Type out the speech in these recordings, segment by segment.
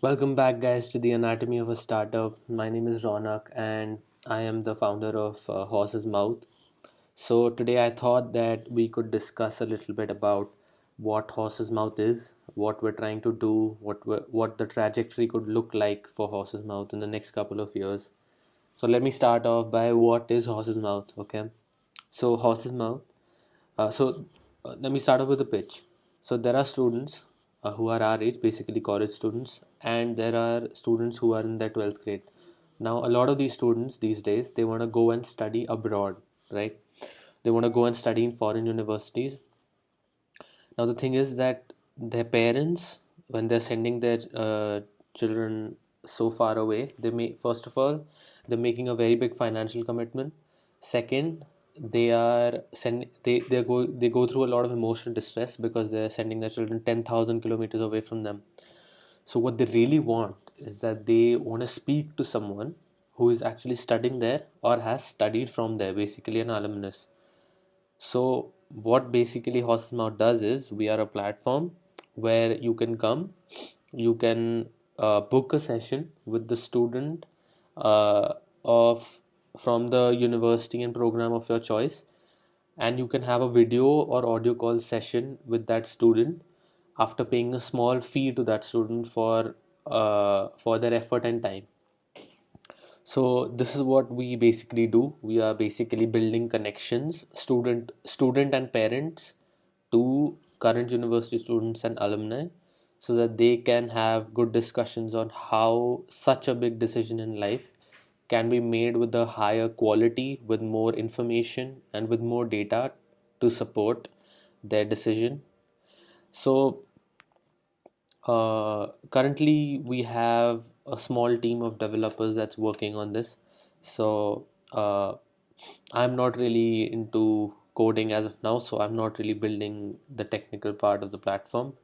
Welcome back, guys, to the Anatomy of a Startup. My name is Ronak, and I am the founder of Horse's Mouth. So, today I thought that we could discuss a little bit about what Horse's Mouth is, what we're trying to do, what the trajectory could look like for Horse's Mouth in the next couple of years. So, let me start off by what is Horse's Mouth, okay? So, Horse's Mouth let me start off with a pitch. So there are students who are our age, basically college students, and there are students who are in their 12th grade. Now, a lot of these students these days, they want to go and study abroad, right? They want to go and study in foreign universities. Now, the thing is that their parents, when they're sending their children so far away, first of all, they're making a very big financial commitment. Second, they go through a lot of emotional distress because they're sending their children 10,000 kilometers away from them. So what they really want is that they want to speak to someone who is actually studying there or has studied from there, basically an alumnus. So what basically Horse's Mouth does is we are a platform where you can come, you can book a session with the student of from the university and program of your choice, and you can have a video or audio call session with that student after paying a small fee to that student for their effort and time. So this is what we basically do. We are basically building connections, student and parents, to current university students and alumni, so that they can have good discussions on how such a big decision in life can be made with a higher quality, with more information, and with more data to support their decision. So currently, we have a small team of developers that's working on this. So I'm not really into coding as of now, so I'm not really building the technical part of the platform,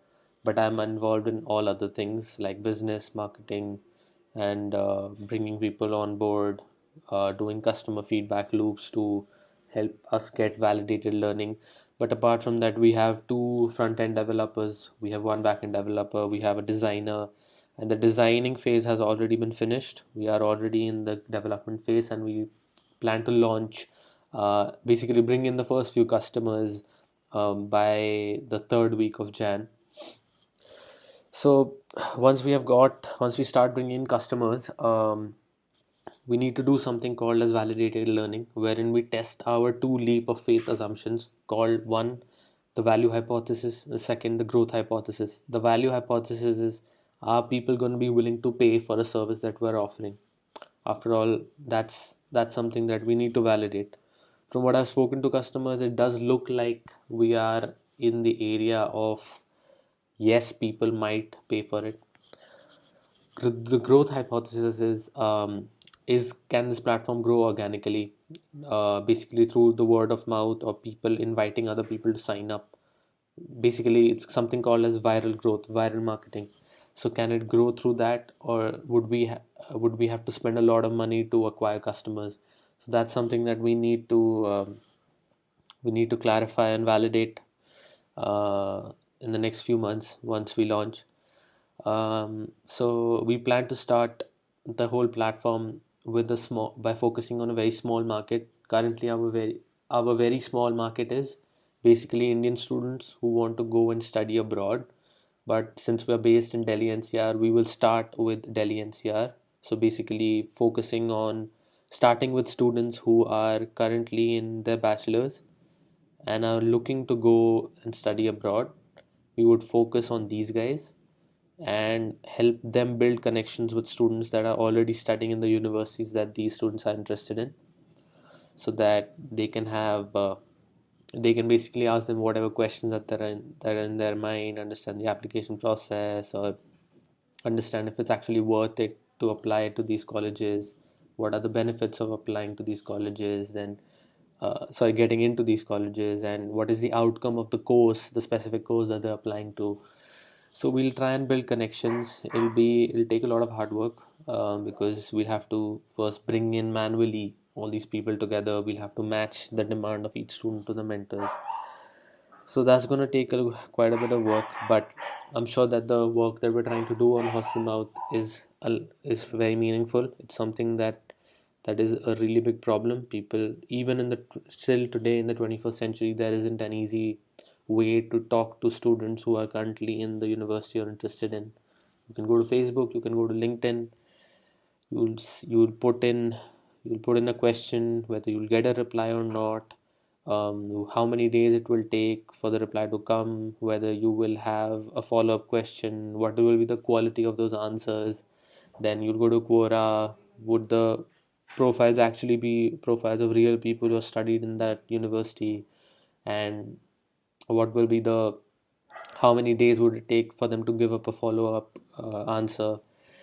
but I'm involved in all other things like business, marketing, and bringing people on board, doing customer feedback loops to help us get validated learning. But apart from that, we have two front-end developers, we have one back-end developer, we have a designer, and the designing phase has already been finished. We are already in the development phase, and we plan to launch, basically bring in the first few customers by the third week of Jan. So once we start bringing in customers, we need to do something called as validated learning, wherein we test our two leap of faith assumptions called one, the value hypothesis, the second, the growth hypothesis. The value hypothesis is, are people going to be willing to pay for a service that we're offering? After all, that's something that we need to validate. From what I've spoken to customers, it does look like we are in the area of yes, people might pay for it. The growth hypothesis is can this platform grow organically, basically through the word of mouth or people inviting other people to sign up. Basically, it's something called as viral growth, viral marketing. So can it grow through that, or would we have to spend a lot of money to acquire customers? So that's something that we need to clarify and validate in the next few months once we launch. So we plan to start the whole platform with a small by focusing on a very small market. Currently, our very small market is basically Indian students who want to go and study abroad. But since we are based in Delhi NCR, we will start with Delhi NCR. So basically, focusing on starting with students who are currently in their bachelor's and are looking to go and study abroad. We would focus on these guys and help them build connections with students that are already studying in the universities that these students are interested in, so that they can basically ask them whatever questions that are in their mind, understand the application process, or understand if it's actually worth it to apply to these colleges, what are the benefits of applying to these colleges, then sorry, getting into these colleges, and what is the outcome of the course, the specific course that they're applying to. So we'll try and build connections. It'll take a lot of hard work, because we'll have to first bring in manually all these people together. We'll have to match the demand of each student to the mentors. So that's going to take quite a bit of work, but I'm sure that the work that we're trying to do on Hostel Mouth is very meaningful. It's something that is a really big problem. People, even in the still today in the 21st century, there isn't an easy way to talk to students who are currently in the university or interested in. You can go to Facebook, you can go to LinkedIn. You'll put in a question, whether you'll get a reply or not, how many days it will take for the reply to come, whether you will have a follow-up question, what will be the quality of those answers. Then you'll go to Quora. Would the profiles actually be profiles of real people who have studied in that university? And what will be the how many days would it take for them to give up a follow-up answer?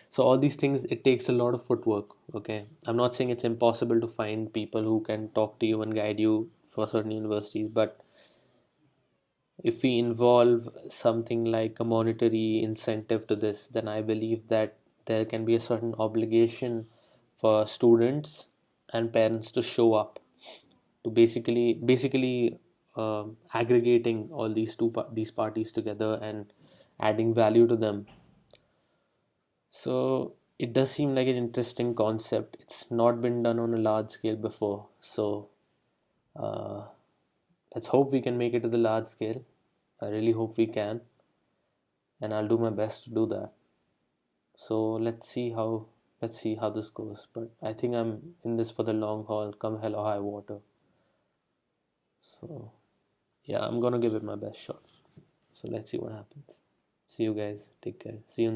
So all these things, it takes a lot of footwork. Okay, I'm not saying it's impossible to find people who can talk to you and guide you for certain universities, but if we involve something like a monetary incentive to this, then I believe that there can be a certain obligation for students and parents to show up, to basically aggregating all these parties together and adding value to them. So it does seem like an interesting concept. It's not been done on a large scale before, so uh, let's hope we can make it to the large scale. I really hope we can, and I'll do my best to do that. So let's see how this goes. But I think I'm in this for the long haul, come hell or high water. So yeah, I'm gonna give it my best shot. So let's see what happens. See you guys. Take care. See you.